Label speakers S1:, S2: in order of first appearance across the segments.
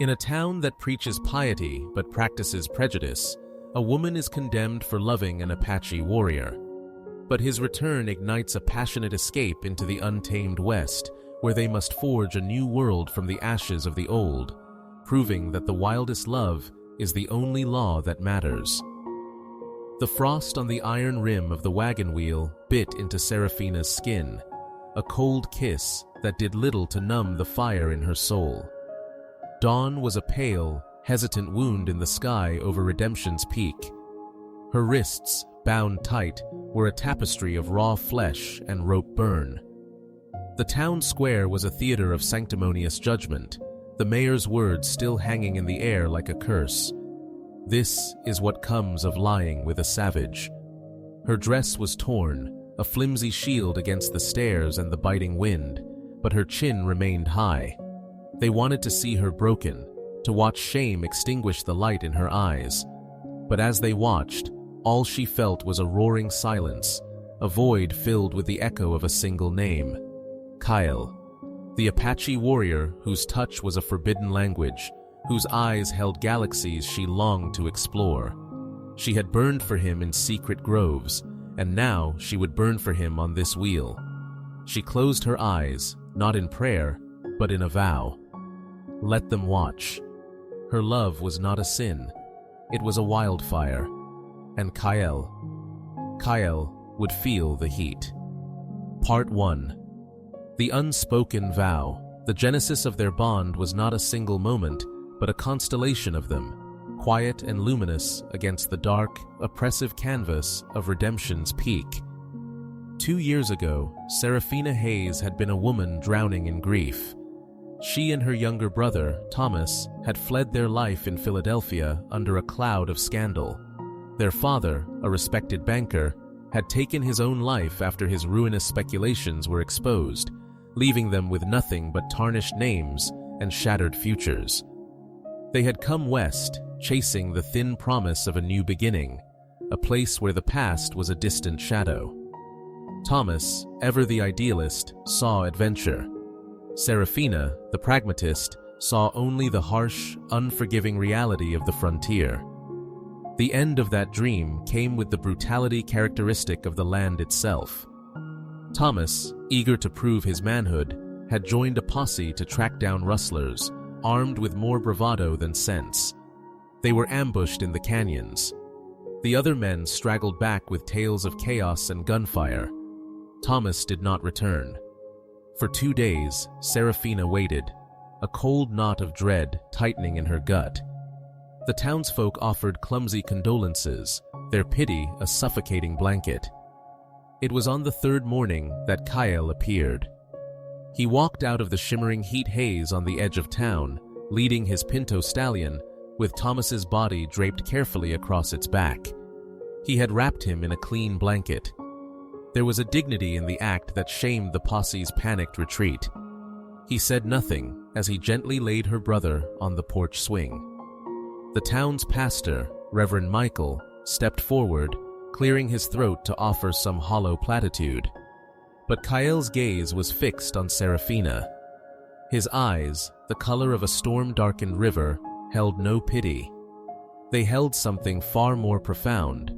S1: In a town that preaches piety but practices prejudice, a woman is condemned for loving an Apache warrior. But his return ignites a passionate escape into the untamed West, where they must forge a new world from the ashes of the old, proving that the wildest love is the only law that matters. The frost on the iron rim of the wagon wheel bit into Serafina's skin, a cold kiss that did little to numb the fire in her soul. Dawn was a pale, hesitant wound in the sky over Redemption's peak. Her wrists, bound tight, were a tapestry of raw flesh and rope burn. The town square was a theater of sanctimonious judgment, the mayor's words still hanging in the air like a curse. This is what comes of lying with a savage. Her dress was torn, a flimsy shield against the stairs and the biting wind, but her chin remained high. They wanted to see her broken, to watch shame extinguish the light in her eyes. But as they watched, all she felt was a roaring silence, a void filled with the echo of a single name: Kyle. The Apache warrior whose touch was a forbidden language, whose eyes held galaxies she longed to explore. She had burned for him in secret groves, and now she would burn for him on this wheel. She closed her eyes, not in prayer, but in a vow. Let them watch. Her love was not a sin. It was a wildfire. And Kyle would feel the heat. Part 1. The unspoken vow. The genesis of their bond was not a single moment, but a constellation of them, quiet and luminous against the dark, oppressive canvas of Redemption's peak. 2 years ago, Serafina Hayes had been a woman drowning in grief. She and her younger brother, Thomas, had fled their life in Philadelphia under a cloud of scandal. Their father, a respected banker, had taken his own life after his ruinous speculations were exposed, leaving them with nothing but tarnished names and shattered futures. They had come west, chasing the thin promise of a new beginning, a place where the past was a distant shadow. Thomas, ever the idealist, saw adventure. Serafina, the pragmatist, saw only the harsh, unforgiving reality of the frontier. The end of that dream came with the brutality characteristic of the land itself. Thomas, eager to prove his manhood, had joined a posse to track down rustlers, armed with more bravado than sense. They were ambushed in the canyons. The other men straggled back with tales of chaos and gunfire. Thomas did not return. For 2 days, Serafina waited, a cold knot of dread tightening in her gut. The townsfolk offered clumsy condolences, their pity a suffocating blanket. It was on the 3rd morning that Kyle appeared. He walked out of the shimmering heat haze on the edge of town, leading his pinto stallion, with Thomas's body draped carefully across its back. He had wrapped him in a clean blanket. There was a dignity in the act that shamed the posse's panicked retreat. He said nothing as he gently laid her brother on the porch swing. The town's pastor, Reverend Michael, stepped forward, clearing his throat to offer some hollow platitude. But Kyle's gaze was fixed on Serafina. His eyes, the color of a storm-darkened river, held no pity. They held something far more profound,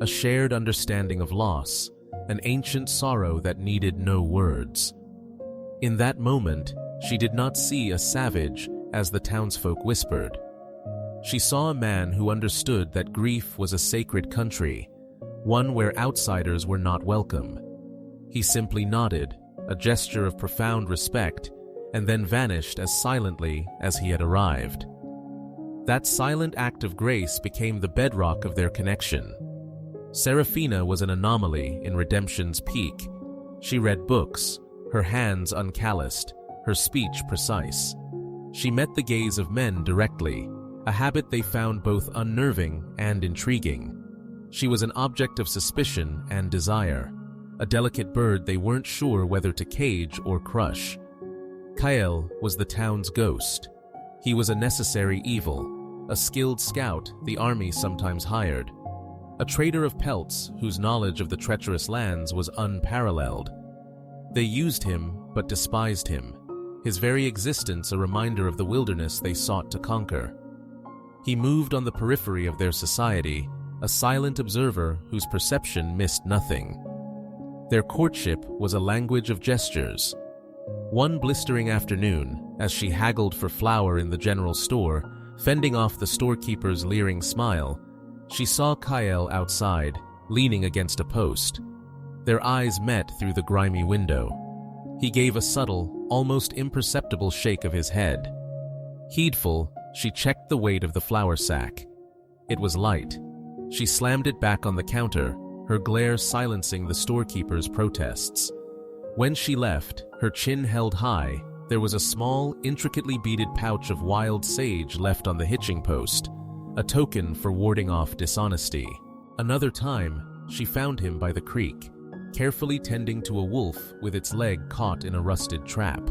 S1: a shared understanding of loss, an ancient sorrow that needed no words. In that moment, she did not see a savage, as the townsfolk whispered. She saw a man who understood that grief was a sacred country, one where outsiders were not welcome. He simply nodded, a gesture of profound respect, and then vanished as silently as he had arrived. That silent act of grace became the bedrock of their connection. Serafina was an anomaly in Redemption's peak. She read books, her hands uncalloused, her speech precise. She met the gaze of men directly, a habit they found both unnerving and intriguing. She was an object of suspicion and desire, a delicate bird they weren't sure whether to cage or crush. Kyle was the town's ghost. He was a necessary evil, a skilled scout the army sometimes hired, a trader of pelts whose knowledge of the treacherous lands was unparalleled. They used him but despised him. his very existence a reminder of the wilderness they sought to conquer. He moved on the periphery of their society, a silent observer whose perception missed nothing. Their courtship was a language of gestures. One blistering afternoon, as she haggled for flour in the general store, fending off the storekeeper's leering smile, she saw Kyle outside, leaning against a post. Their eyes met through the grimy window. He gave a subtle, almost imperceptible shake of his head. Heedful, she checked the weight of the flour sack. It was light. She slammed it back on the counter, her glare silencing the storekeeper's protests. When she left, her chin held high, there was a small, intricately beaded pouch of wild sage left on the hitching post, a token for warding off dishonesty. Another time, she found him by the creek, carefully tending to a wolf with its leg caught in a rusted trap.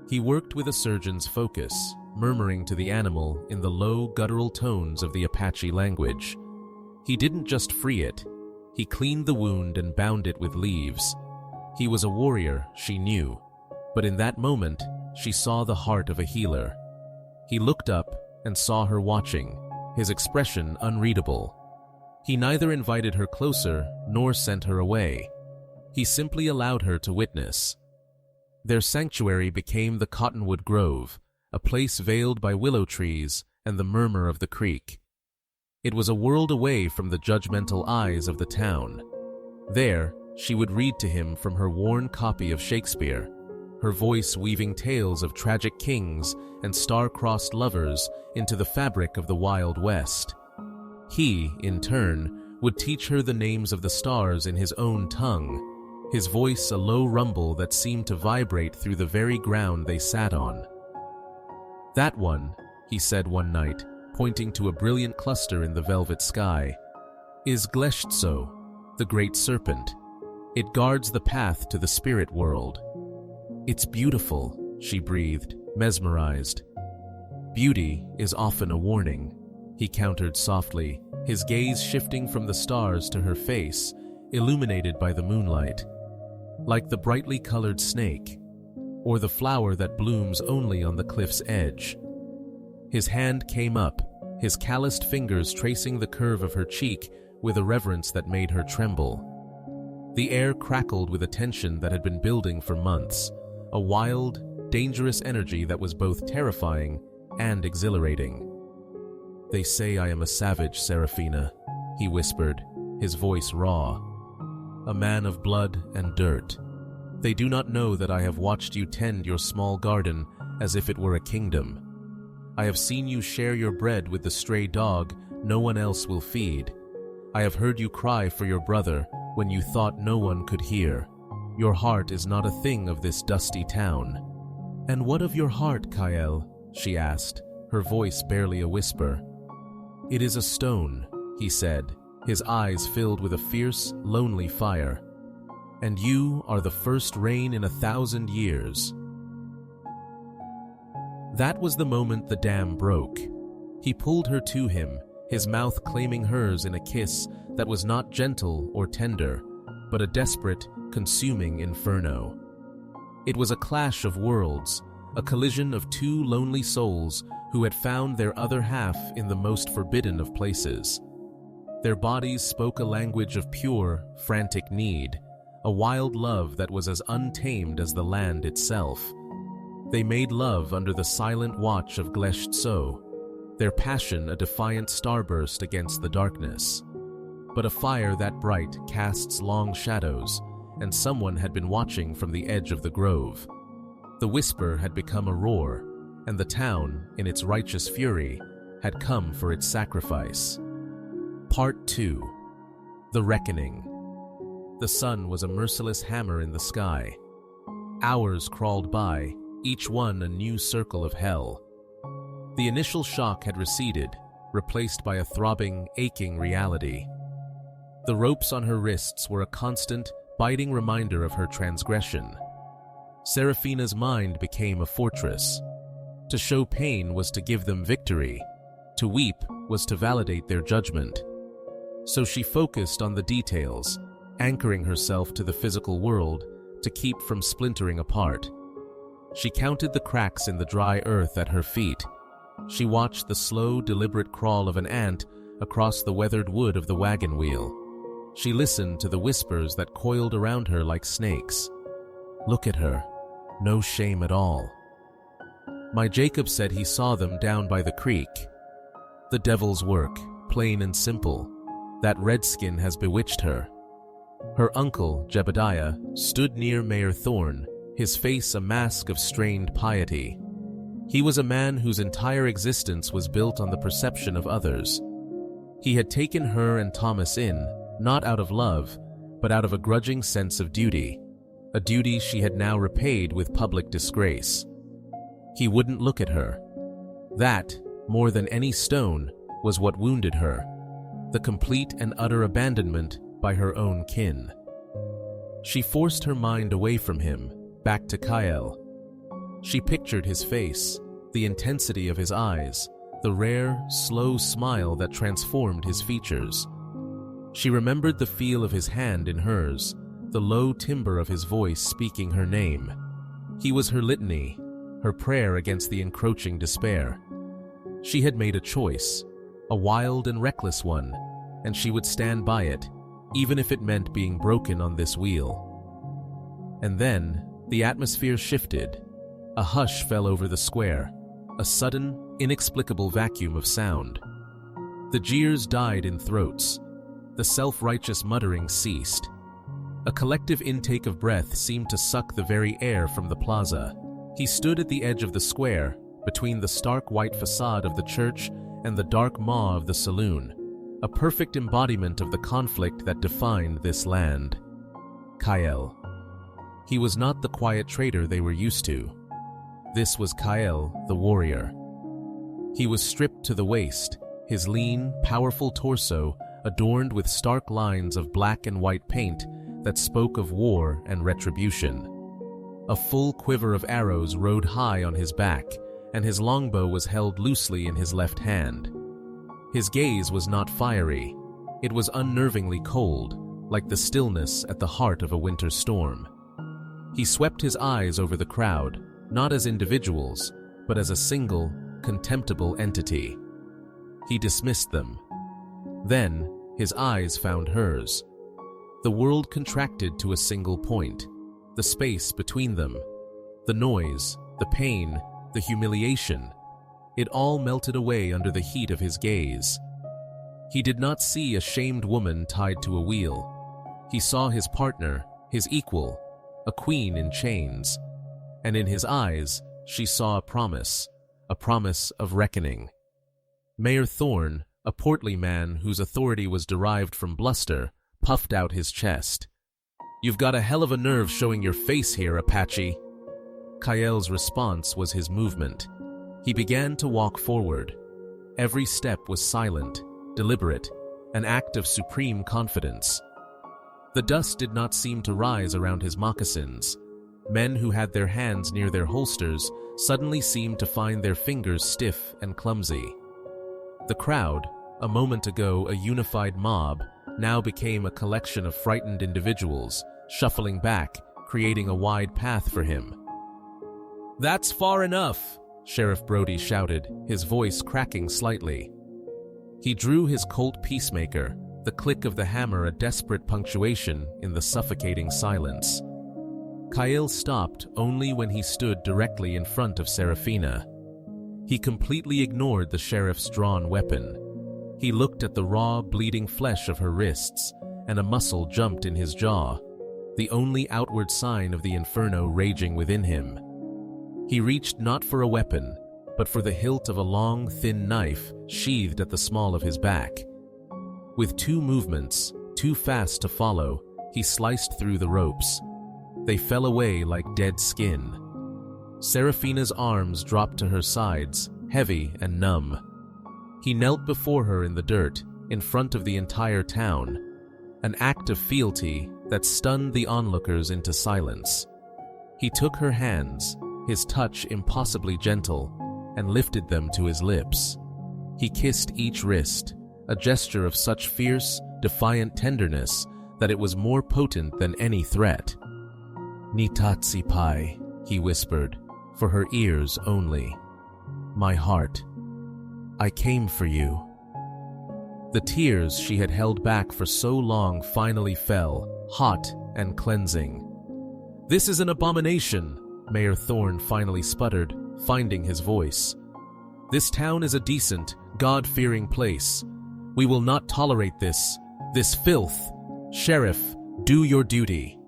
S1: He worked with a surgeon's focus, murmuring to the animal in the low, guttural tones of the Apache language. He didn't just free it, he cleaned the wound and bound it with leaves. He was a warrior, she knew, but in that moment, she saw the heart of a healer. He looked up and saw her watching, his expression unreadable. He neither invited her closer nor sent her away. He simply allowed her to witness. Their sanctuary became the cottonwood grove, a place veiled by willow trees and the murmur of the creek. It was a world away from the judgmental eyes of the town. There, she would read to him from her worn copy of Shakespeare, her voice weaving tales of tragic kings and star-crossed lovers into the fabric of the Wild West. He, in turn, would teach her the names of the stars in his own tongue, his voice a low rumble that seemed to vibrate through the very ground they sat on. "That one," he said one night, pointing to a brilliant cluster in the velvet sky, "is Gleshtso, the great serpent. It guards the path to the spirit world." "It's beautiful," she breathed, mesmerized. "Beauty is often a warning," he countered softly, his gaze shifting from the stars to her face, illuminated by the moonlight. "Like the brightly colored snake, or the flower that blooms only on the cliff's edge." His hand came up, his calloused fingers tracing the curve of her cheek with a reverence that made her tremble. The air crackled with a tension that had been building for months, a wild, dangerous energy that was both terrifying and exhilarating. "They say I am a savage, Seraphina," he whispered, his voice raw. "A man of blood and dirt. They do not know that I have watched you tend your small garden as if it were a kingdom. I have seen you share your bread with the stray dog no one else will feed. I have heard you cry for your brother when you thought no one could hear. Your heart is not a thing of this dusty town." "And what of your heart, Kyle?" she asked, her voice barely a whisper. "It is a stone," he said, his eyes filled with a fierce, lonely fire. "And you are the first rain in 1,000 years." That was the moment the dam broke. He pulled her to him, his mouth claiming hers in a kiss that was not gentle or tender, but a desperate, consuming inferno. It was a clash of worlds, a collision of two lonely souls who had found their other half in the most forbidden of places. Their bodies spoke a language of pure, frantic need, a wild love that was as untamed as the land itself. They made love under the silent watch of Gleshtso, their passion a defiant starburst against the darkness. But a fire that bright casts long shadows, and someone had been watching from the edge of the grove. The whisper had become a roar, and the town, in its righteous fury, had come for its sacrifice. Part 2. The Reckoning. The sun was a merciless hammer in the sky. Hours crawled by, each one a new circle of hell. The initial shock had receded, replaced by a throbbing, aching reality. The ropes on her wrists were a constant, biting reminder of her transgression. Seraphina's mind became a fortress. To show pain was to give them victory. To weep was to validate their judgment. So she focused on the details, anchoring herself to the physical world to keep from splintering apart. She counted the cracks in the dry earth at her feet. She watched the slow, deliberate crawl of an ant across the weathered wood of the wagon wheel. She listened to the whispers that coiled around her like snakes. Look at her. No shame at all. My Jacob said he saw them down by the creek. The devil's work, plain and simple. That redskin has bewitched her. Her uncle, Jebediah, stood near Mayor Thorne, his face a mask of strained piety. He was a man whose entire existence was built on the perception of others. He had taken her and Thomas in, not out of love, but out of a grudging sense of duty, a duty she had now repaid with public disgrace. He wouldn't look at her. That, more than any stone, was what wounded her, the complete and utter abandonment by her own kin. She forced her mind away from him, back to Kyle. She pictured his face, the intensity of his eyes, the rare, slow smile that transformed his features. She remembered the feel of his hand in hers, the low timbre of his voice speaking her name. He was her litany, her prayer against the encroaching despair. She had made a choice, a wild and reckless one, and she would stand by it, even if it meant being broken on this wheel. And then, the atmosphere shifted. A hush fell over the square, a sudden, inexplicable vacuum of sound. The jeers died in throats. The self-righteous muttering ceased. A collective intake of breath seemed to suck the very air from the plaza. He stood at the edge of the square, between the stark white facade of the church and the dark maw of the saloon, a perfect embodiment of the conflict that defined this land. Kyle. He was not the quiet trader they were used to. This was Kyle, the warrior. He was stripped to the waist, his lean, powerful torso adorned with stark lines of black and white paint that spoke of war and retribution. A full quiver of arrows rode high on his back, and his longbow was held loosely in his left hand. His gaze was not fiery. It was unnervingly cold, like the stillness at the heart of a winter storm. He swept his eyes over the crowd, not as individuals, but as a single, contemptible entity. He dismissed them. Then, his eyes found hers. The world contracted to a single point, the space between them. The noise, the pain, the humiliation, it all melted away under the heat of his gaze. He did not see a shamed woman tied to a wheel. He saw his partner, his equal, a queen in chains. And in his eyes, she saw a promise of reckoning. Mayor Thorne, a portly man whose authority was derived from bluster, puffed out his chest. "You've got a hell of a nerve showing your face here, Apache." Kyle's response was his movement. He began to walk forward. Every step was silent, deliberate, an act of supreme confidence. The dust did not seem to rise around his moccasins. Men who had their hands near their holsters suddenly seemed to find their fingers stiff and clumsy. The crowd, a moment ago a unified mob, now became a collection of frightened individuals, shuffling back, creating a wide path for him. "That's far enough," Sheriff Brody shouted, his voice cracking slightly. He drew his Colt Peacemaker, the click of the hammer a desperate punctuation in the suffocating silence. Kyle stopped only when he stood directly in front of Serafina. He completely ignored the sheriff's drawn weapon. He looked at the raw, bleeding flesh of her wrists, and a muscle jumped in his jaw, the only outward sign of the inferno raging within him. He reached not for a weapon, but for the hilt of a long, thin knife sheathed at the small of his back. With two movements, too fast to follow, he sliced through the ropes. They fell away like dead skin. Serafina's arms dropped to her sides, heavy and numb. He knelt before her in the dirt, in front of the entire town, an act of fealty that stunned the onlookers into silence. He took her hands, his touch impossibly gentle, and lifted them to his lips. He kissed each wrist, a gesture of such fierce, defiant tenderness that it was more potent than any threat. "Nitatsi Pai," he whispered, for her ears only. My heart, I came for you. The tears she had held back for so long finally fell, hot and cleansing. This is an abomination, Mayor Thorne finally sputtered, finding his voice. This town is a decent, God-fearing place. We will not tolerate this filth. Sheriff, do your duty.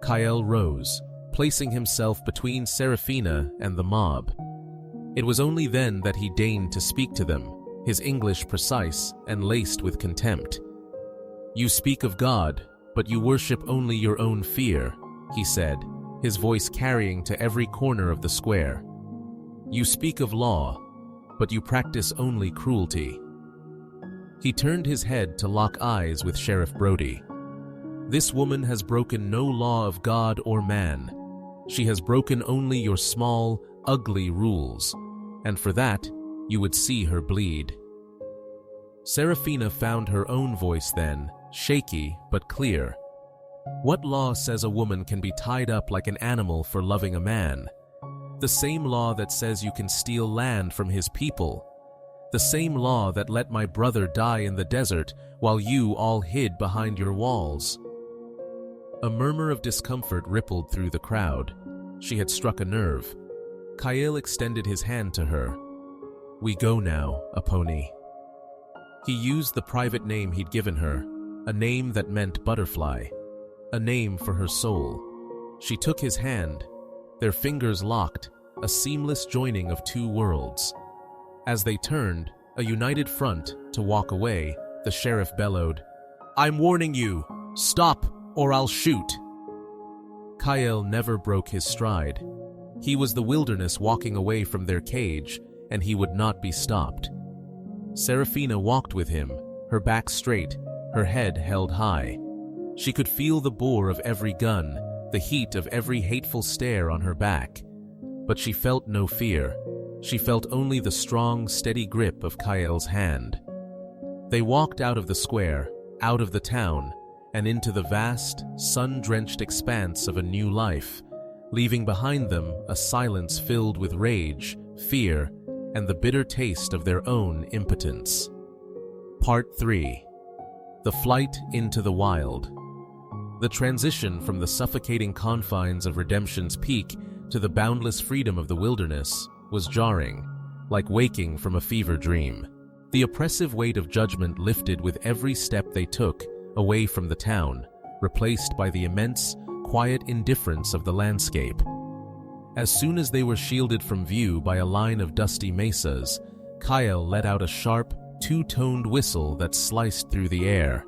S1: Kyle rose, placing himself between Serafina and the mob. It was only then that he deigned to speak to them, his English precise and laced with contempt. You speak of God, but you worship only your own fear, he said, his voice carrying to every corner of the square. You speak of law, but you practice only cruelty. He turned his head to lock eyes with Sheriff Brody. This woman has broken no law of God or man. She has broken only your small, ugly rules, and for that, you would see her bleed. Serafina found her own voice then, shaky but clear. What law says a woman can be tied up like an animal for loving a man? The same law that says you can steal land from his people. The same law that let my brother die in the desert while you all hid behind your walls. A murmur of discomfort rippled through the crowd. She had struck a nerve. Kyle extended his hand to her. We go now, Aponi. He used the private name he'd given her, a name that meant butterfly, a name for her soul. She took his hand. Their fingers locked, a seamless joining of two worlds. As they turned, a united front, to walk away, the sheriff bellowed, I'm warning you, stop or I'll shoot. Kyle never broke his stride. He was the wilderness walking away from their cage, and he would not be stopped. Serafina walked with him, her back straight, her head held high. She could feel the bore of every gun, the heat of every hateful stare on her back. But she felt no fear. She felt only the strong, steady grip of Kyle's hand. They walked out of the square, out of the town, and into the vast, sun-drenched expanse of a new life, leaving behind them a silence filled with rage, fear, and the bitter taste of their own impotence. Part 3. The Flight into the Wild. The transition from the suffocating confines of Redemption's Peak to the boundless freedom of the wilderness was jarring, like waking from a fever dream. The oppressive weight of judgment lifted with every step they took away from the town, replaced by the immense, quiet indifference of the landscape. As soon as they were shielded from view by a line of dusty mesas, Kyle let out a sharp, two-toned whistle that sliced through the air.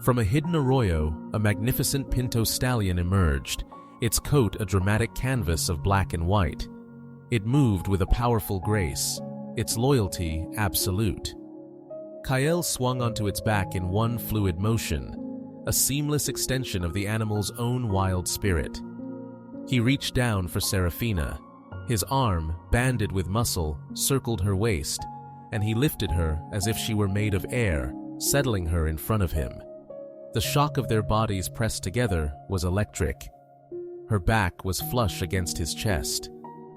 S1: From a hidden arroyo, a magnificent pinto stallion emerged, its coat a dramatic canvas of black and white. It moved with a powerful grace, its loyalty absolute. Kyle swung onto its back in one fluid motion, a seamless extension of the animal's own wild spirit. He reached down for Serafina. His arm, banded with muscle, circled her waist, and he lifted her as if she were made of air, settling her in front of him. The shock of their bodies pressed together was electric. Her back was flush against his chest.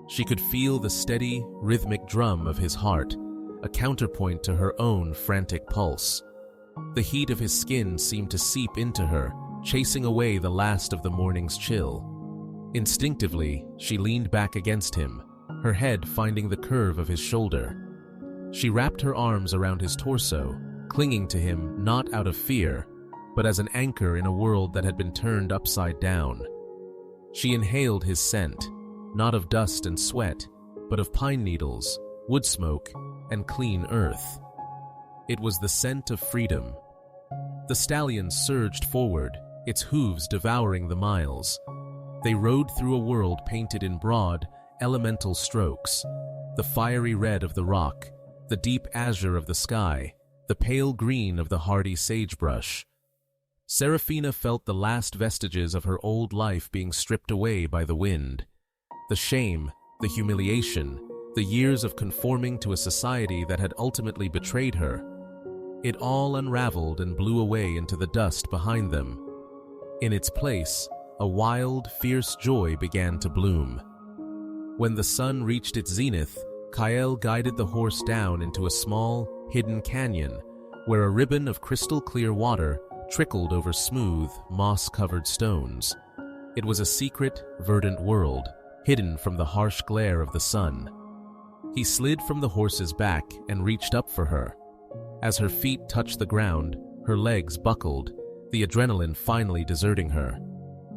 S1: She could feel the steady, rhythmic drum of his heart, a counterpoint to her own frantic pulse. The heat of his skin seemed to seep into her, chasing away the last of the morning's chill. Instinctively, she leaned back against him, her head finding the curve of his shoulder. She wrapped her arms around his torso, clinging to him not out of fear, but as an anchor in a world that had been turned upside down. She inhaled his scent, not of dust and sweat, but of pine needles, wood smoke, and clean earth. It was the scent of freedom. The stallion surged forward, its hooves devouring the miles. They rode through a world painted in broad, elemental strokes, the fiery red of the rock, the deep azure of the sky, the pale green of the hardy sagebrush. Serafina felt the last vestiges of her old life being stripped away by the wind. The shame, the humiliation, the years of conforming to a society that had ultimately betrayed her. It all unraveled and blew away into the dust behind them. In its place, a wild, fierce joy began to bloom. When the sun reached its zenith, Kyle guided the horse down into a small, hidden canyon where a ribbon of crystal-clear water trickled over smooth, moss-covered stones. It was a secret, verdant world, hidden from the harsh glare of the sun. He slid from the horse's back and reached up for her. As her feet touched the ground, her legs buckled, the adrenaline finally deserting her.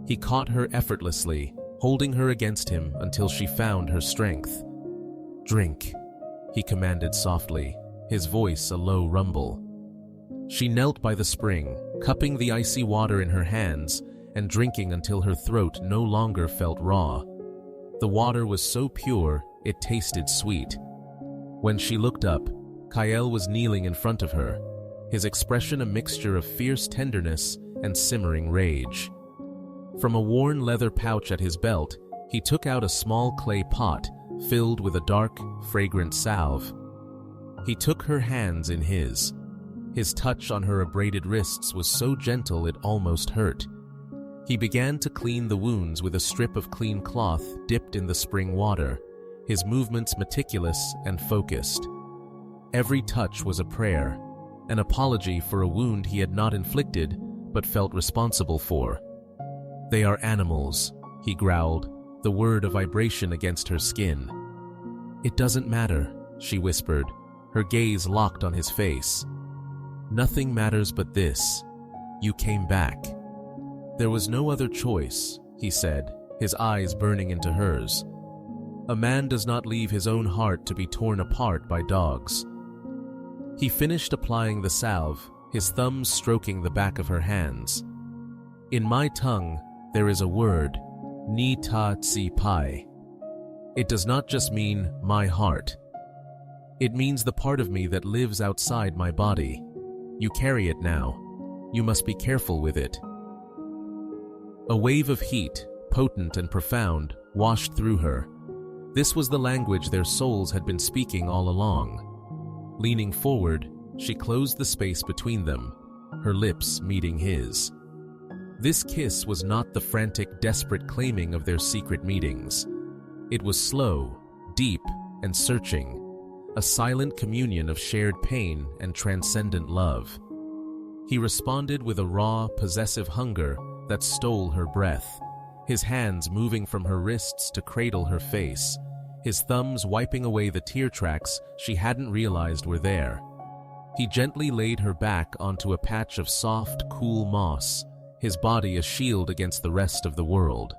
S1: He caught her effortlessly, holding her against him until she found her strength. "Drink," he commanded softly, his voice a low rumble. She knelt by the spring, cupping the icy water in her hands and drinking until her throat no longer felt raw. The water was so pure, it tasted sweet. When she looked up, Kyle was kneeling in front of her, his expression a mixture of fierce tenderness and simmering rage. From a worn leather pouch at his belt, he took out a small clay pot filled with a dark, fragrant salve. He took her hands in his. His touch on her abraded wrists was so gentle it almost hurt. He began to clean the wounds with a strip of clean cloth dipped in the spring water, his movements meticulous and focused. Every touch was a prayer, an apology for a wound he had not inflicted but felt responsible for. "They are animals," he growled, the word a vibration against her skin. "It doesn't matter," she whispered, her gaze locked on his face. "Nothing matters but this. You came back." "There was no other choice," he said, his eyes burning into hers. "A man does not leave his own heart to be torn apart by dogs." He finished applying the salve, his thumbs stroking the back of her hands. "In my tongue, there is a word, ni ta tsi pai. It does not just mean my heart. It means the part of me that lives outside my body. You carry it now. You must be careful with it." A wave of heat, potent and profound, washed through her. This was the language their souls had been speaking all along. Leaning forward, she closed the space between them, her lips meeting his. This kiss was not the frantic, desperate claiming of their secret meetings. It was slow, deep, and searching, a silent communion of shared pain and transcendent love. He responded with a raw, possessive hunger that stole her breath, his hands moving from her wrists to cradle her face, his thumbs wiping away the tear tracks she hadn't realized were there. He gently laid her back onto a patch of soft, cool moss, his body a shield against the rest of the world.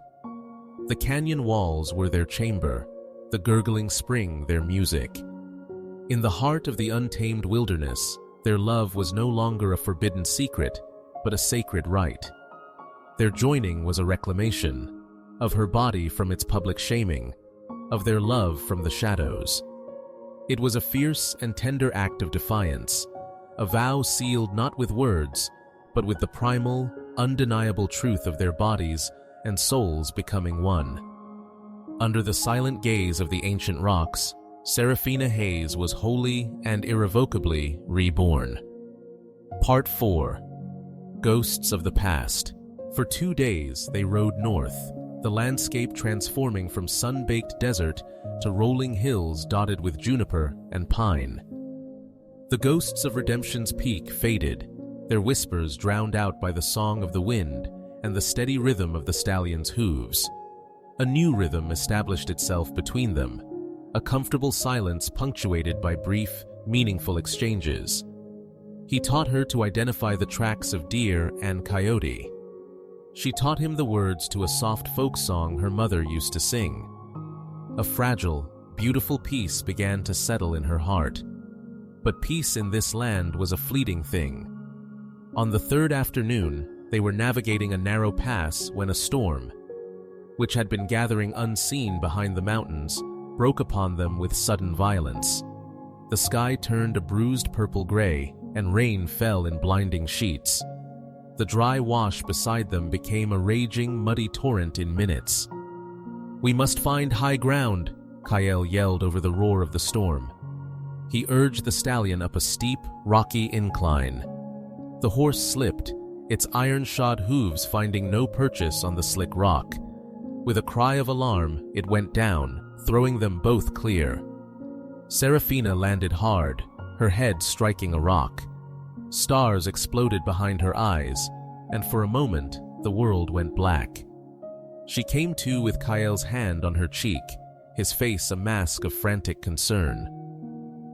S1: The canyon walls were their chamber, the gurgling spring their music. In the heart of the untamed wilderness, their love was no longer a forbidden secret, but a sacred rite. Their joining was a reclamation of her body from its public shaming, of their love from the shadows. It was a fierce and tender act of defiance, a vow sealed not with words, but with the primal, undeniable truth of their bodies and souls becoming one. Under the silent gaze of the ancient rocks, Serafina Hayes was wholly and irrevocably reborn. Part 4. Ghosts of the Past. For 2 days they rode north, the landscape transforming from sun-baked desert to rolling hills dotted with juniper and pine. The ghosts of Redemption's Peak faded, their whispers drowned out by the song of the wind and the steady rhythm of the stallion's hooves. A new rhythm established itself between them, a comfortable silence punctuated by brief, meaningful exchanges. He taught her to identify the tracks of deer and coyote. She taught him the words to a soft folk song her mother used to sing. A fragile, beautiful peace began to settle in her heart. But peace in this land was a fleeting thing. On the third afternoon, they were navigating a narrow pass when a storm, which had been gathering unseen behind the mountains, broke upon them with sudden violence. The sky turned a bruised purple gray, and rain fell in blinding sheets. The dry wash beside them became a raging, muddy torrent in minutes. "We must find high ground," Kyle yelled over the roar of the storm. He urged the stallion up a steep, rocky incline. The horse slipped, its iron-shod hooves finding no purchase on the slick rock. With a cry of alarm, it went down, throwing them both clear. Serafina landed hard, her head striking a rock. Stars exploded behind her eyes, and for a moment, the world went black. She came to with Kael's hand on her cheek, his face a mask of frantic concern.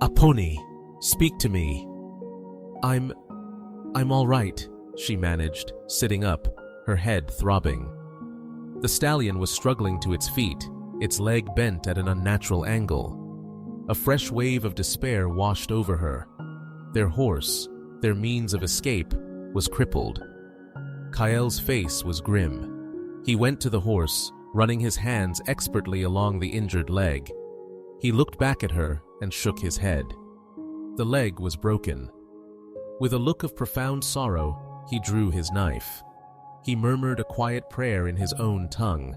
S1: "Aponi, speak to me." I'm all right," she managed, sitting up, her head throbbing. The stallion was struggling to its feet, its leg bent at an unnatural angle. A fresh wave of despair washed over her. Their horse, their means of escape, was crippled. Kael's face was grim. He went to the horse, running his hands expertly along the injured leg. He looked back at her and shook his head. The leg was broken. With a look of profound sorrow, he drew his knife. He murmured a quiet prayer in his own tongue,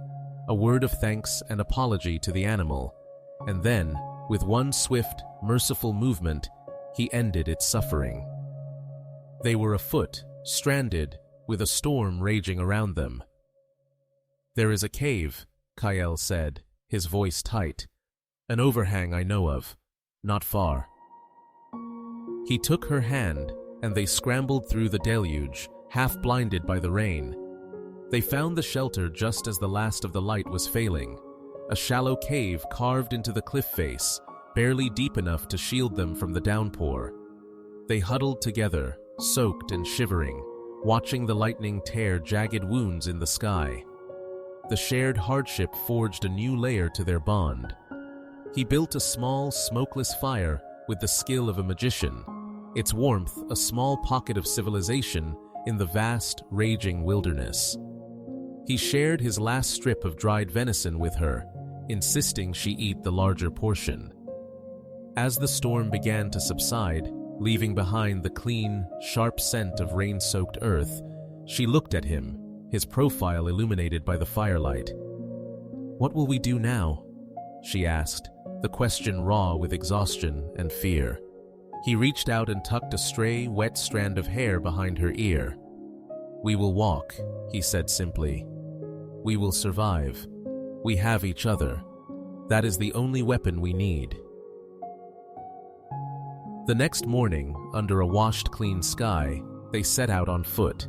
S1: a word of thanks and apology to the animal, and then, with one swift, merciful movement, he ended its suffering. They were afoot, stranded, with a storm raging around them. "There is a cave," Kael said, his voice tight. "An overhang I know of, not far." He took her hand, and they scrambled through the deluge, half blinded by the rain. They found the shelter just as the last of the light was failing, a shallow cave carved into the cliff face, barely deep enough to shield them from the downpour. They huddled together, soaked and shivering, watching the lightning tear jagged wounds in the sky. The shared hardship forged a new layer to their bond. He built a small, smokeless fire with the skill of a magician, its warmth a small pocket of civilization in the vast, raging wilderness. He shared his last strip of dried venison with her, insisting she eat the larger portion. As the storm began to subside, leaving behind the clean, sharp scent of rain-soaked earth, she looked at him, his profile illuminated by the firelight. "What will we do now?" she asked, the question raw with exhaustion and fear. He reached out and tucked a stray, wet strand of hair behind her ear. "We will walk," he said simply. "We will survive. We have each other. That is the only weapon we need." The next morning, under a washed clean sky, they set out on foot.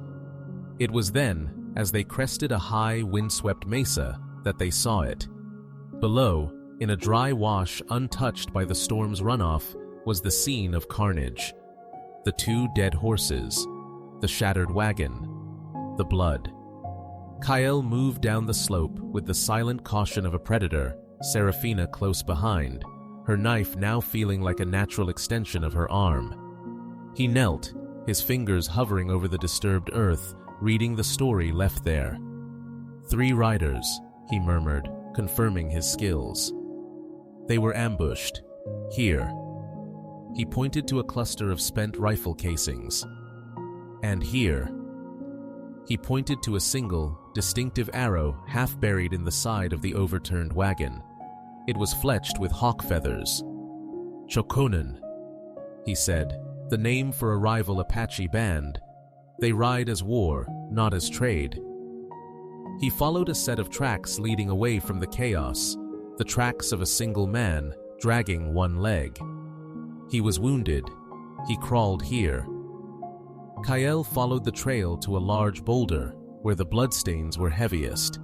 S1: It was then, as they crested a high, windswept mesa, that they saw it. Below, in a dry wash untouched by the storm's runoff, was the scene of carnage. The two dead horses, the shattered wagon, the blood. Kael moved down the slope with the silent caution of a predator, Serafina close behind, her knife now feeling like a natural extension of her arm. He knelt, his fingers hovering over the disturbed earth, reading the story left there. 3 riders, he murmured, confirming his skills. They were ambushed. Here. He pointed to a cluster of spent rifle casings. And here. He pointed to a single, distinctive arrow half buried in the side of the overturned wagon. It was fletched with hawk feathers. Chokonen, he said, the name for a rival Apache band. They ride as war, not as trade. He followed a set of tracks leading away from the chaos, the tracks of a single man, dragging one leg. He was wounded. He crawled here. Kael followed the trail to a large boulder, where the bloodstains were heaviest.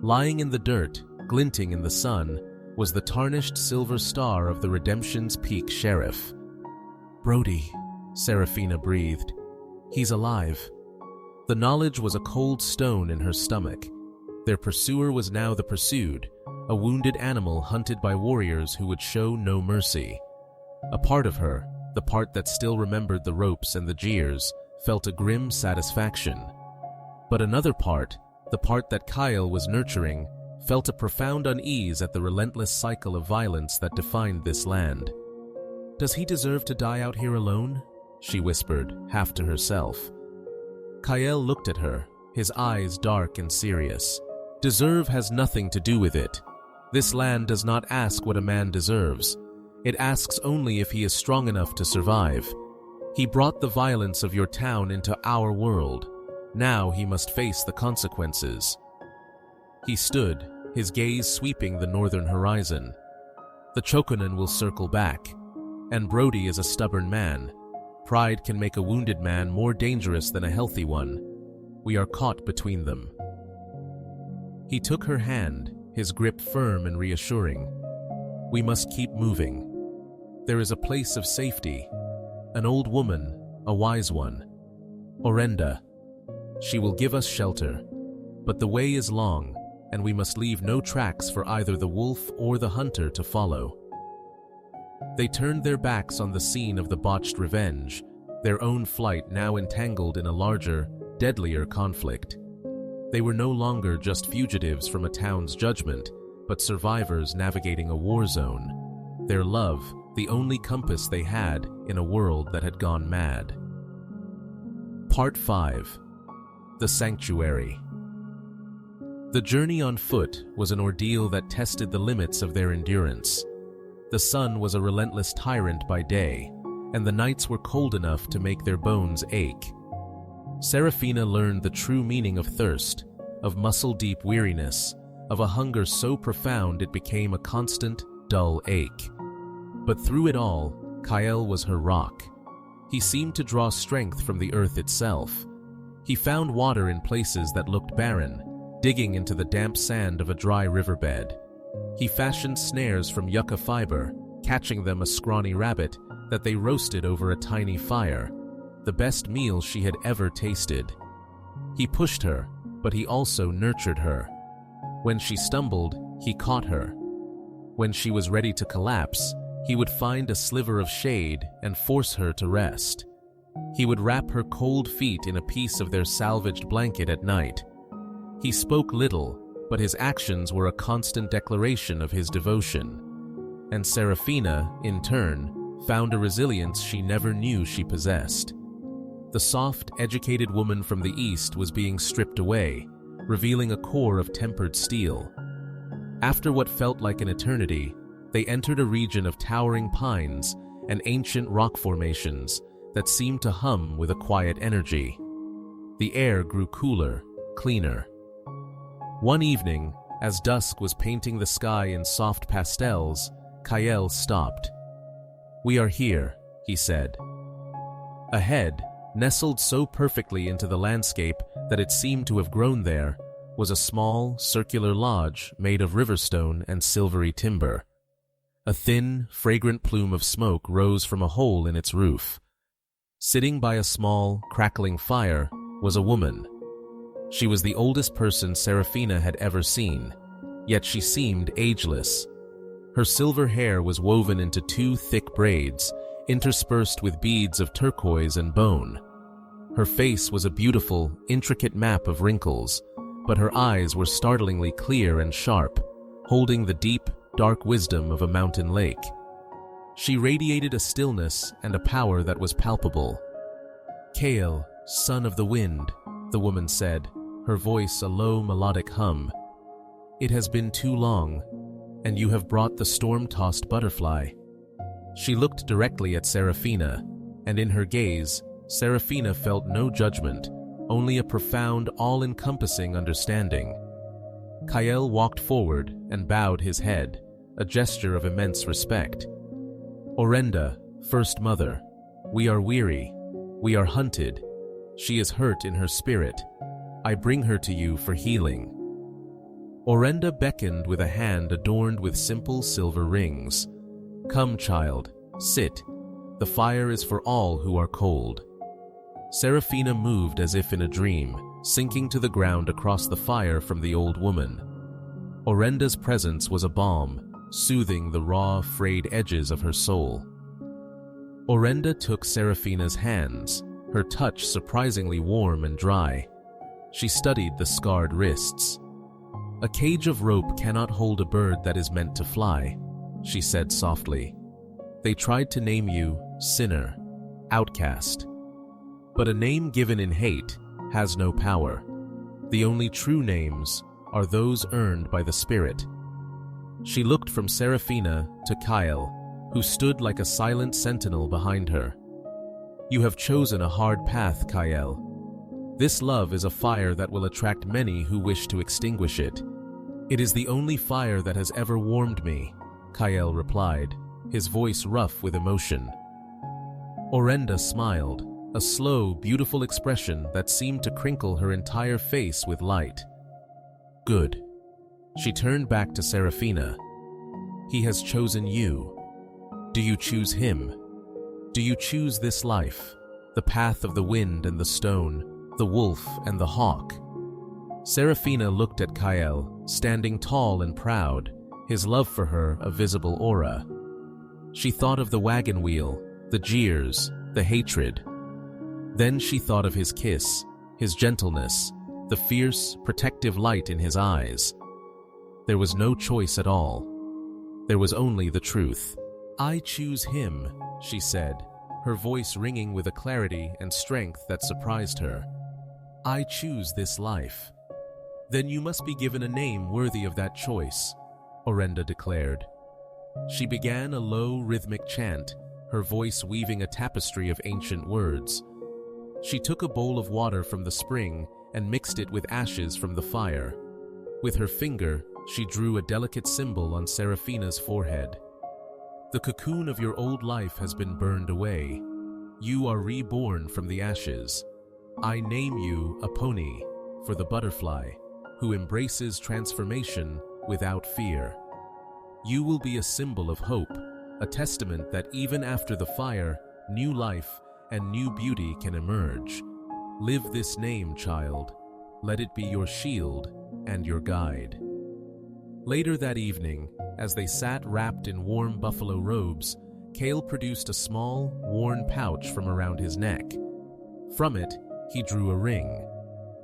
S1: Lying in the dirt, glinting in the sun, was the tarnished silver star of the Redemption's Peak Sheriff. "Brody," Serafina breathed. "He's alive." The knowledge was a cold stone in her stomach. Their pursuer was now the pursued, a wounded animal hunted by warriors who would show no mercy. A part of her, the part that still remembered the ropes and the jeers, felt a grim satisfaction. But another part, the part that Kael was nurturing, felt a profound unease at the relentless cycle of violence that defined this land. "Does he deserve to die out here alone?" she whispered, half to herself. Kael looked at her, his eyes dark and serious. "Deserve has nothing to do with it. This land does not ask what a man deserves. It asks only if he is strong enough to survive. He brought the violence of your town into our world. Now he must face the consequences." He stood, his gaze sweeping the northern horizon. The Chokonen will circle back, and Brody is a stubborn man. Pride can make a wounded man more dangerous than a healthy one. We are caught between them. He took her hand, his grip firm and reassuring. We must keep moving. There is a place of safety. An old woman, a wise one. Orenda. She will give us shelter. But the way is long, and we must leave no tracks for either the wolf or the hunter to follow. They turned their backs on the scene of the botched revenge, their own flight now entangled in a larger, deadlier conflict. They were no longer just fugitives from a town's judgment, but survivors navigating a war zone. Their love, the only compass they had in a world that had gone mad. Part 5. The Sanctuary. The journey on foot was an ordeal that tested the limits of their endurance. The sun was a relentless tyrant by day, and the nights were cold enough to make their bones ache. Serafina learned the true meaning of thirst, of muscle-deep weariness, of a hunger so profound it became a constant, dull ache. But through it all, Kael was her rock. He seemed to draw strength from the earth itself. He found water in places that looked barren, digging into the damp sand of a dry riverbed. He fashioned snares from yucca fiber, catching them a scrawny rabbit that they roasted over a tiny fire, the best meal she had ever tasted. He pushed her, but he also nurtured her. When she stumbled, he caught her. When she was ready to collapse, he would find a sliver of shade and force her to rest. He would wrap her cold feet in a piece of their salvaged blanket at night. He spoke little, but his actions were a constant declaration of his devotion. And Serafina, in turn, found a resilience she never knew she possessed. The soft, educated woman from the East was being stripped away, revealing a core of tempered steel. After what felt like an eternity, they entered a region of towering pines and ancient rock formations that seemed to hum with a quiet energy. The air grew cooler, cleaner. One evening, as dusk was painting the sky in soft pastels, Kael stopped. "We are here," he said. Ahead, nestled so perfectly into the landscape that it seemed to have grown there, was a small, circular lodge made of riverstone and silvery timber. A thin, fragrant plume of smoke rose from a hole in its roof. Sitting by a small, crackling fire was a woman. She was the oldest person Serafina had ever seen, yet she seemed ageless. Her silver hair was woven into 2 thick braids, interspersed with beads of turquoise and bone. Her face was a beautiful, intricate map of wrinkles, but her eyes were startlingly clear and sharp, holding the deep, dark wisdom of a mountain lake. She radiated a stillness and a power that was palpable. "Kael, son of the wind," the woman said, her voice a low melodic hum. "It has been too long, and you have brought the storm-tossed butterfly." She looked directly at Serafina, and in her gaze, Serafina felt no judgment, only a profound, all-encompassing understanding. Kael walked forward and bowed his head, a gesture of immense respect. "Orenda, First Mother, we are weary, we are hunted. She is hurt in her spirit. I bring her to you for healing." Orenda beckoned with a hand adorned with simple silver rings. "Come, child, sit. The fire is for all who are cold." Serafina moved as if in a dream, sinking to the ground across the fire from the old woman. Orenda's presence was a balm, soothing the raw, frayed edges of her soul. Orenda took Serafina's hands, her touch surprisingly warm and dry. She studied the scarred wrists. "A cage of rope cannot hold a bird that is meant to fly," she said softly. "They tried to name you sinner, outcast. But a name given in hate has no power. The only true names are those earned by the Spirit." She looked from Serafina to Kael, who stood like a silent sentinel behind her. "You have chosen a hard path, Kael. This love is a fire that will attract many who wish to extinguish it. "It is the only fire that has ever warmed me," Kael replied, his voice rough with emotion. Orenda smiled, a slow, beautiful expression that seemed to crinkle her entire face with light. "Good." She turned back to Serafina. "He has chosen you. Do you choose him? Do you choose this life, the path of the wind and the stone, the wolf and the hawk?" Serafina looked at Kael, standing tall and proud, his love for her a visible aura. She thought of the wagon wheel, the jeers, the hatred. Then she thought of his kiss, his gentleness, the fierce, protective light in his eyes. There was no choice at all. There was only the truth. "I choose him," she said, her voice ringing with a clarity and strength that surprised her. "I choose this life." "Then you must be given a name worthy of that choice," Orenda declared. She began a low, rhythmic chant, her voice weaving a tapestry of ancient words. She took a bowl of water from the spring and mixed it with ashes from the fire. With her finger, she drew a delicate symbol on Serafina's forehead. "The cocoon of your old life has been burned away. You are reborn from the ashes. I name you Apache, for the butterfly, who embraces transformation without fear. You will be a symbol of hope, a testament that even after the fire, new life and new beauty can emerge. Live this name, child. Let it be your shield and your guide." Later that evening, as they sat wrapped in warm buffalo robes, Kael produced a small, worn pouch from around his neck. From it, he drew a ring.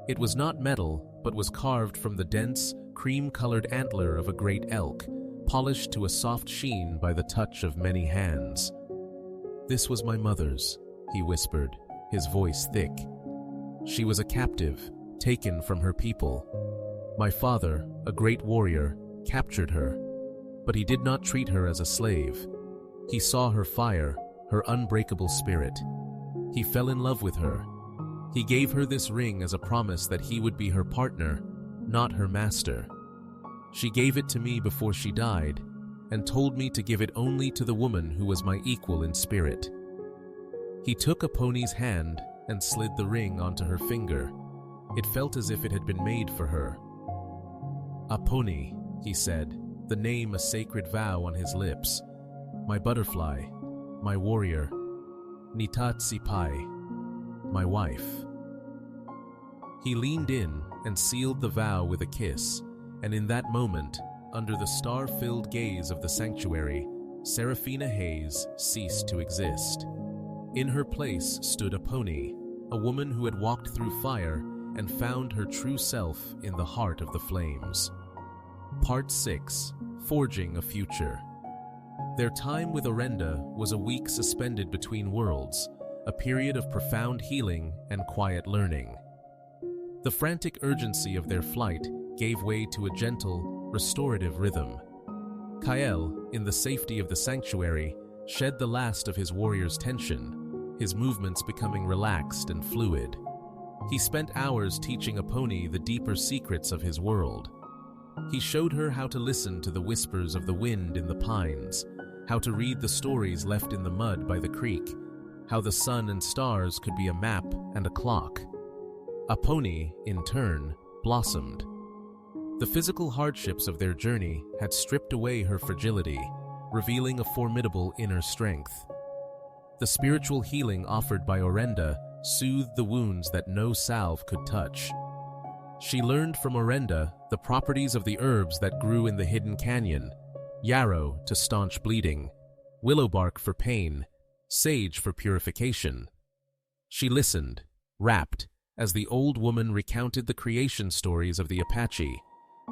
S1: It was not metal, but was carved from the dense, cream-colored antler of a great elk, polished to a soft sheen by the touch of many hands. "This was my mother's," he whispered, his voice thick. "She was a captive, taken from her people. My father, a great warrior, captured her, but he did not treat her as a slave. He saw her fire, her unbreakable spirit. He fell in love with her. He gave her this ring as a promise that he would be her partner, not her master. She gave it to me before she died, and told me to give it only to the woman who was my equal in spirit." He took Apache's hand and slid the ring onto her finger. It felt as if it had been made for her. "Apache," he said, the name a sacred vow on his lips. "My butterfly, my warrior, Nitatsi-pai, my wife." He leaned in and sealed the vow with a kiss, and in that moment, under the star-filled gaze of the sanctuary, Serafina Hayes ceased to exist. In her place stood Apache, a woman who had walked through fire and found her true self in the heart of the flames. Part 6. Forging a Future. Their time with Orenda was a week suspended between worlds, a period of profound healing and quiet learning. The frantic urgency of their flight gave way to a gentle, restorative rhythm. Kael, in the safety of the sanctuary, shed the last of his warrior's tension, his movements becoming relaxed and fluid. He spent hours teaching Apache the deeper secrets of his world. He showed her how to listen to the whispers of the wind in the pines, how to read the stories left in the mud by the creek, how the sun and stars could be a map and a clock. Apache, in turn, blossomed. The physical hardships of their journey had stripped away her fragility, revealing a formidable inner strength. The spiritual healing offered by Orenda soothed the wounds that no salve could touch. She learned from Orenda the properties of the herbs that grew in the hidden canyon: yarrow to staunch bleeding, willow bark for pain, sage for purification. She listened, rapt, as the old woman recounted the creation stories of the Apache,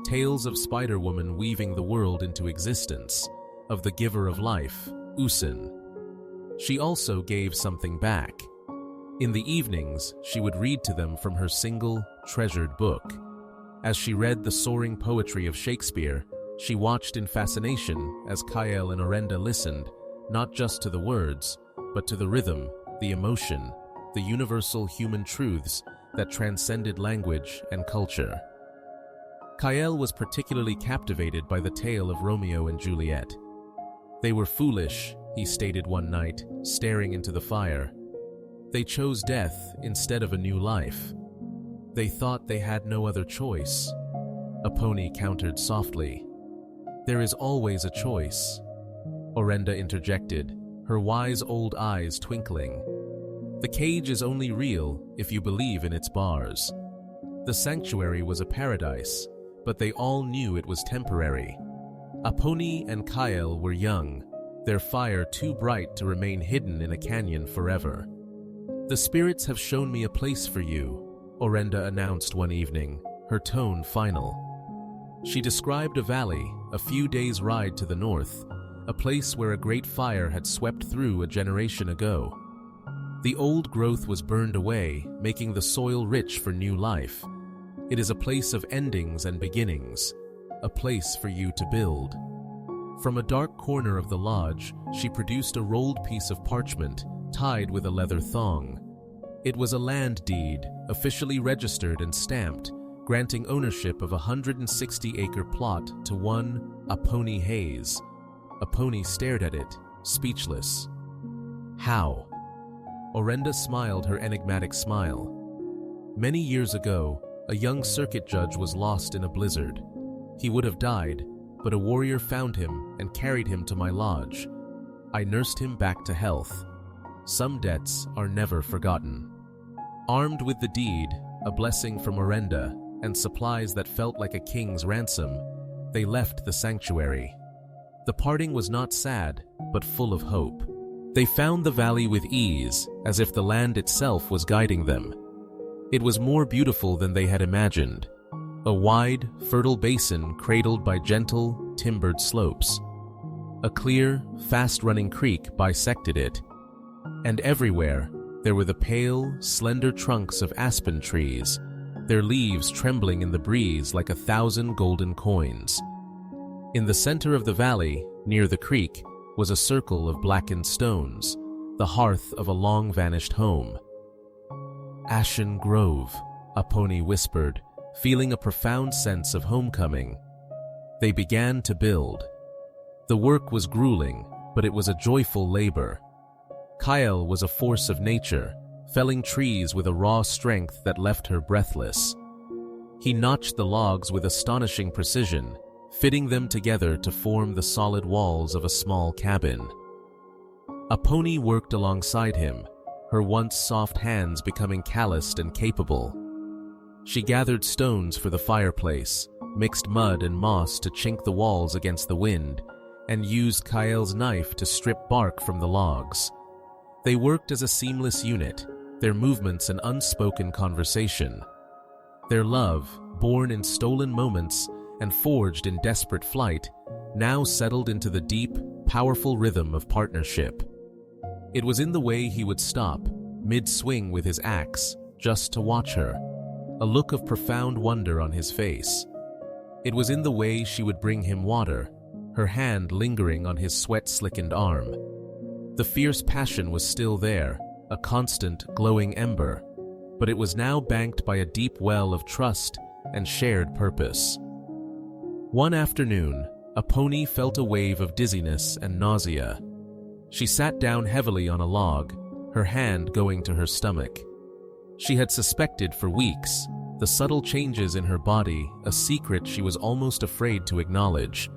S1: tales of Spider-Woman weaving the world into existence, of the giver of life, Usin. She also gave something back. In the evenings, she would read to them from her single, treasured book. As she read the soaring poetry of Shakespeare, she watched in fascination as Kael and Orenda listened, not just to the words, but to the rhythm, the emotion, the universal human truths that transcended language and culture. Kael was particularly captivated by the tale of Romeo and Juliet. "They were foolish," he stated one night, staring into the fire. "They chose death instead of a new life. They thought they had no other choice." Apone countered softly. "There is always a choice," Orenda interjected, her wise old eyes twinkling. "The cage is only real if you believe in its bars." The sanctuary was a paradise, but they all knew it was temporary. Apone and Kael were young, their fire too bright to remain hidden in a canyon forever. "The spirits have shown me a place for you," Orenda announced one evening, her tone final. She described a valley, a few days' ride to the north, a place where a great fire had swept through a generation ago. The old growth was burned away, making the soil rich for new life. It is a place of endings and beginnings, a place for you to build. From a dark corner of the lodge, she produced a rolled piece of parchment, tied with a leather thong. It was a land deed, officially registered and stamped, granting ownership of a 160-acre plot to one Apone Hayes. Apone stared at it, speechless. "How?" Orenda smiled her enigmatic smile. "Many years ago, a young circuit judge was lost in a blizzard. He would have died, but a warrior found him and carried him to my lodge. I nursed him back to health. Some debts are never forgotten." Armed with the deed, a blessing from Orenda, and supplies that felt like a king's ransom, they left the sanctuary. The parting was not sad, but full of hope. They found the valley with ease, as if the land itself was guiding them. It was more beautiful than they had imagined. A wide, fertile basin cradled by gentle, timbered slopes. A clear, fast-running creek bisected it. And everywhere, there were the pale, slender trunks of aspen trees, their leaves trembling in the breeze like 1,000 golden coins. In the center of the valley, near the creek, was a circle of blackened stones, the hearth of a long-vanished home. "Ashen Grove," Apone whispered, feeling a profound sense of homecoming. They began to build. The work was grueling, but it was a joyful labor. Kael was a force of nature, felling trees with a raw strength that left her breathless. He notched the logs with astonishing precision, fitting them together to form the solid walls of a small cabin. Apone worked alongside him, her once soft hands becoming calloused and capable. She gathered stones for the fireplace, mixed mud and moss to chink the walls against the wind, and used Kael's knife to strip bark from the logs. They worked as a seamless unit, their movements an unspoken conversation. Their love, born in stolen moments and forged in desperate flight, now settled into the deep, powerful rhythm of partnership. It was in the way he would stop, mid-swing with his axe, just to watch her, a look of profound wonder on his face. It was in the way she would bring him water, her hand lingering on his sweat-slickened arm. The fierce passion was still there, a constant, glowing ember, but it was now banked by a deep well of trust and shared purpose. One afternoon, Apone felt a wave of dizziness and nausea. She sat down heavily on a log, her hand going to her stomach. She had suspected for weeks, the subtle changes in her body, a secret she was almost afraid to acknowledge.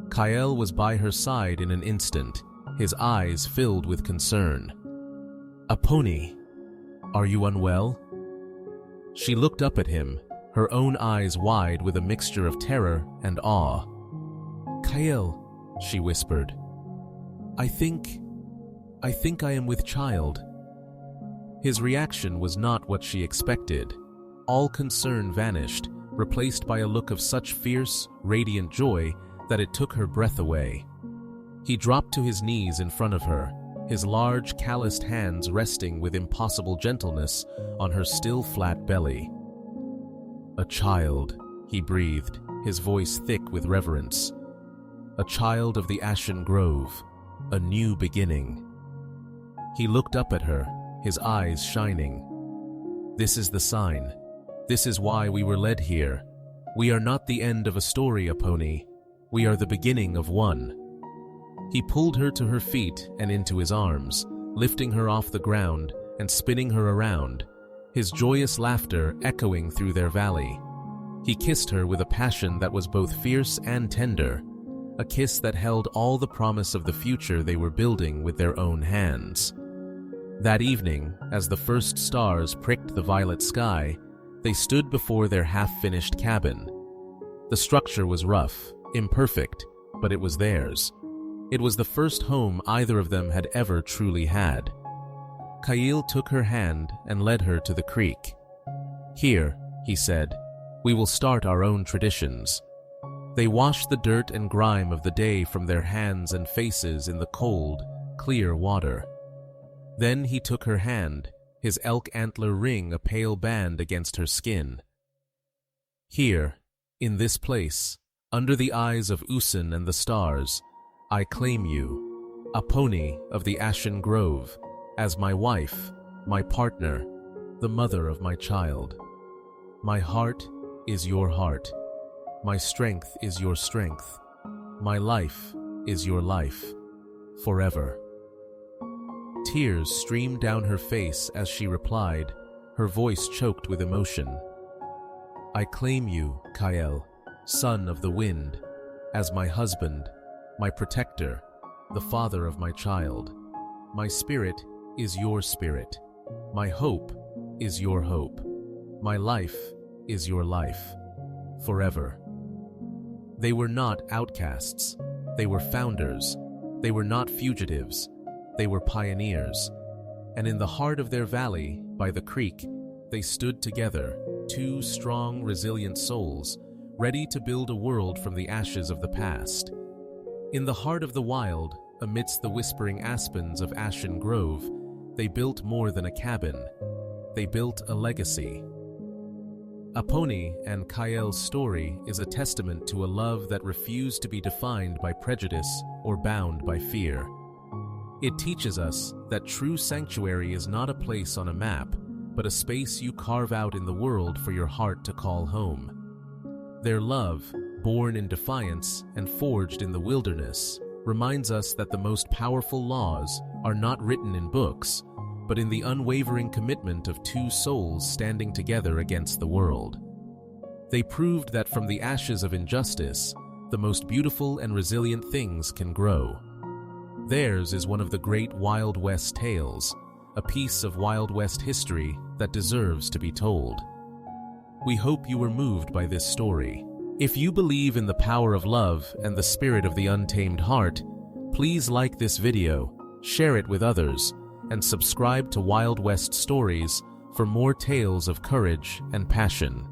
S1: Kael was by her side in an instant, his eyes filled with concern. "Apone, are you unwell?" She looked up at him, her own eyes wide with a mixture of terror and awe. "Kael," she whispered, I think I am with child." His reaction was not what she expected. All concern vanished, replaced by a look of such fierce, radiant joy that it took her breath away. He dropped to his knees in front of her, his large, calloused hands resting with impossible gentleness on her still flat belly. "A child," he breathed, his voice thick with reverence. "A child of the Ashen Grove, a new beginning." He looked up at her, his eyes shining. "This is the sign. This is why we were led here. "We are not the end of a story, Apache. We are the beginning of one." He pulled her to her feet and into his arms, lifting her off the ground and spinning her around, his joyous laughter echoing through their valley. He kissed her with a passion that was both fierce and tender, a kiss that held all the promise of the future they were building with their own hands. That evening, as the first stars pricked the violet sky, they stood before their half-finished cabin. The structure was rough, imperfect, but it was theirs. It was the first home either of them had ever truly had. Kyle took her hand and led her to the creek. "Here," he said, "we will start our own traditions." They washed the dirt and grime of the day from their hands and faces in the cold, clear water. Then he took her hand, his elk antler ring a pale band against her skin. "Here, in this place, under the eyes of Usan and the stars, I claim you, Apache of the Ashen Grove, as my wife, my partner, the mother of my child. My heart is your heart. My strength is your strength. My life is your life, forever." Tears streamed down her face as she replied, her voice choked with emotion. "I claim you, Kyle, son of the wind, as my husband, my protector, the father of my child. My spirit is your spirit. My hope is your hope. My life is your life, forever." They were not outcasts. They were founders. They were not fugitives. They were pioneers. And in the heart of their valley, by the creek, they stood together, two strong, resilient souls, ready to build a world from the ashes of the past. In the heart of the wild, amidst the whispering aspens of Ashen Grove, they built more than a cabin. They built a legacy. Apache and Kyle's story is a testament to a love that refused to be defined by prejudice or bound by fear. It teaches us that true sanctuary is not a place on a map, but a space you carve out in the world for your heart to call home. Their love, born in defiance and forged in the wilderness, reminds us that the most powerful laws are not written in books, but in the unwavering commitment of two souls standing together against the world. They proved that from the ashes of injustice, the most beautiful and resilient things can grow. Theirs is one of the great Wild West tales, a piece of Wild West history that deserves to be told. We hope you were moved by this story. If you believe in the power of love and the spirit of the untamed heart, please like this video, share it with others, and subscribe to Wild West Stories for more tales of courage and passion.